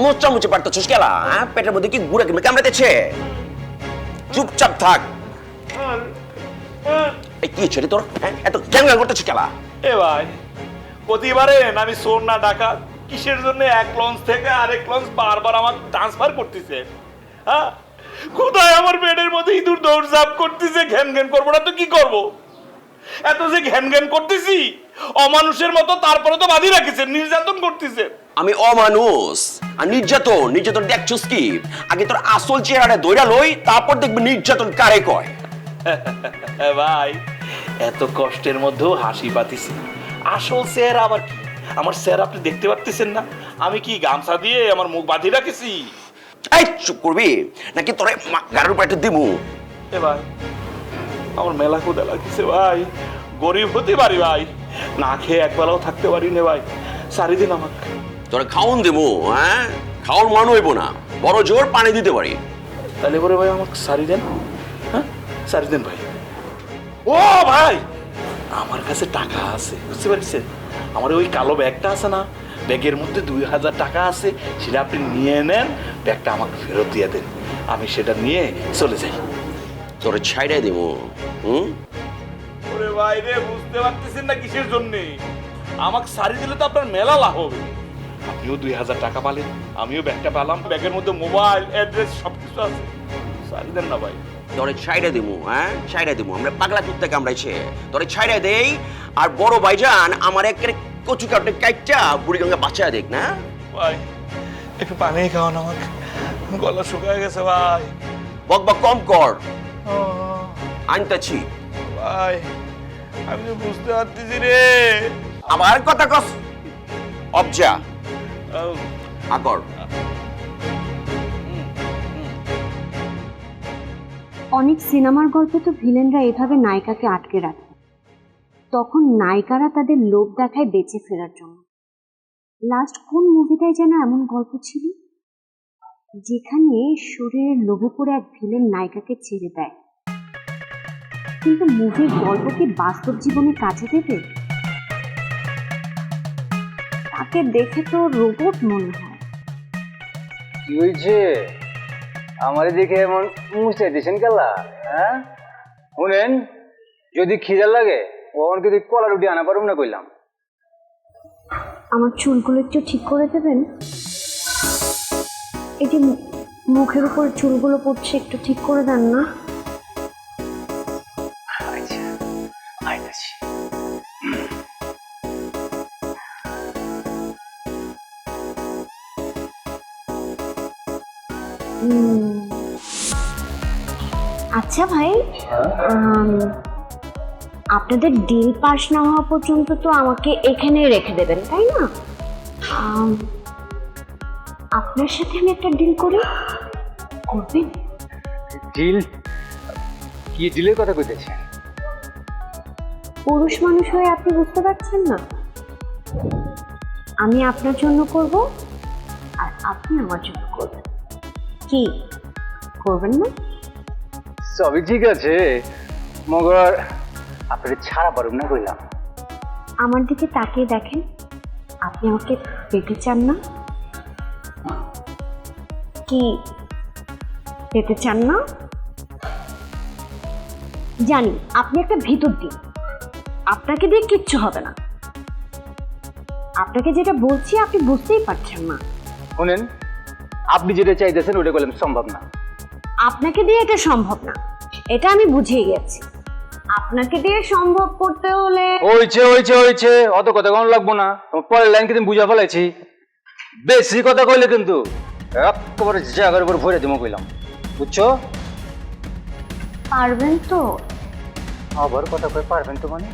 মোচা মুচে পারতেছিস কেলা? হ্যাঁ, পেটের মধ্যে কি গুড়া কিনে কামড়াতেছে? চুপচাপ থাক। এই কি ছেলে তোর? হ্যাঁ, এত গ্যাং করতেছিস কেলা? এ ভাই, প্রতিবারে আমি চোর না ডাকাত, কিসের জন্য এক লঞ্চ থেকে আরেক লঞ্চ বারবার আমার ট্রান্সফার করতেছে? হ্যাঁ, কোথায় আমার পেটের মধ্যে ইঁদুর দৌড়ঝাঁপ করতেছে, ঘ্যান ঘ্যান করবো না তো কি করব? এত যে ঘ্যান ঘ্যান করতেছি অমানুষের মতো, তারপরে তো বাঁধি রাখিছে, নির্যাতন করতেছে। আমি অমানুষ আর নির্যাতন দেখছিস কি? আগে তোর আসল চেহারাটা দইরা লই, তারপর দেখবি নির্যাতন কারে কয়। ভাই, এত কষ্টের মধ্যেও হাসি পাতিছি, আসল চেহারা আবার কি? আমার চেহারা আপনি দেখতে পাচ্ছেন না? আমি কি গামছা দিয়ে আমার মুখ বাঁধি রাখেছি? এই চুপ করবি নাকি তোরে গাড়ির উপর একটা দিমু? এ ভাই, আমার মেলা ক্ষুধা লাগছে ভাই, গরিব হতে পারি ভাই, না খেয়ে একবেলাও থাকতে পারি না ভাই, সারি দিন আমাকে। তোরে খাওন দেবো, হ্যাঁ? খাওয়ার মান হইব না, বড় জোর পানি দিতে পারি। তাহলে পরে ভাই আমাকে সারি দেন, হ্যাঁ সারি দেন ভাই। ও ভাই, আমার কাছে টাকা আছে, বুঝতে পারছেন? আমার ওই কালো ব্যাগটা আছে না, ব্যাগের মধ্যে 2000 টাকা আছে, সেটা আপনি নিয়ে নেন, ব্যাগটা আমাকে ফেরত দিয়ে দেন, আমি সেটা নিয়ে চলে যাই। তোরে ছাইড়াই দেবো। ওরে ভাই রে, বুঝতে পারতেছেন না কিসের জন্যে? আমাকে সারি দিলে তো আপনার মেলা লাভ হবে। আপনিও 2000 টাকা পালেন, আমিও ব্যাগটা পেলাম, ব্যাগের মধ্যে মোবাইল, অ্যাড্রেস সবকিছু আছে, সারি দেন না ভাই। তোরে ছাইড়া দেবো, হ্যাঁ ছাইড়া দেবো। আমরা পাগলা কুত্তে কামড়াইছে, তোরে ছাইড়া দেই। আর বড় ভাইজান আমার একের কচু কাটে কাইটা বুড়িগঙ্গা বাঁচা দেখ না ভাই। একটু পানি খাওয়ান আমাকে, গলা শুকায় গেছে ভাই। বক বক কম কর, আনতেছি। ভাই, আমি তো বুঝতে পারতেছি রে। আবার কথা কস, অবজা আকর। অনেক সিনেমার গল্পে তো ভিলেনরা এভাবে নায়িকাকে আটকে রাখে, তখন নায়িকারা তাদের লোভ দেখায় বেঁচে ফেরার জন্য। লাস্ট কোন মুভিটায় যেন এমন গল্প ছিল, যেখানে শরীরের লোভে পড়ে এক ভিলেন নায়িকাকে ছেড়ে দেয়, কিন্তু মুভির গল্প কি বাস্তব জীবনে কাজে দেবে? তাকে দেখে তো রোবট মনে হয়। কি হয়েছে? আমারে দেখে এমন মুছে দিয়েছেন কেলা? হ্যাঁ, শুনেন, যদি খিদা লাগে ওখান কিন্তু কলা রুটি আনা পারুম না কইলাম। আমার চুলগুলো একটু ঠিক করে দেবেন? এই যে মুখের উপর চুলগুলো পড়ছে, একটু ঠিক করে দেন না? আচ্ছা, আইতাছি। আচ্ছা ভাই, আপনাদের ডিল পাস না হওয়া পর্যন্ত তো আমাকে এখানে রেখে দেবেন, তাই না? আপনার সাথে আমি একটা ডিল করি, করবেন? ডিল? কি ডিলের কথা কইতেছেন? পুরুষ মানুষ হয়ে আপনি বুঝতে পারছেন না? আমি আপনার জন্য করব আর আপনি আমার জন্য করবেন, কি করবেন না? সবই ঠিক আছে, মগর আপনাদের ছাড়া পারুম না কইলাম। আমার দিকে তাকিয়ে দেখেন, আপনি আমাকে পেতে চান না? কি পেতে চান না? জানি আপনি একটা ভিতর দিন, আপনাকে দিয়ে কিচ্ছু হবে না। আপনাকে যেটা বলছি আপনি বুঝতেই পারছেন না। শুনেন, আপনি যেটা চাইতেছেন ওটা করলাম সম্ভব না। আপনাকে দিয়ে এটা সম্ভব না, এটা আমি বুঝিয়ে গেছি। আপনাকে দিয়ে সম্ভব করতে হলে হয়েছে, অত কথা কোনো লাগবো না। তোমার পরের লাইন কিন্তু বুঝা ফেলাইছি, বেশি কথা কইলে কিন্তু একেবারে জায়গার উপর ভরে দিব কইলাম, বুঝছো? পারবেন তো? আবার কথা কই পারবেন তো মানে?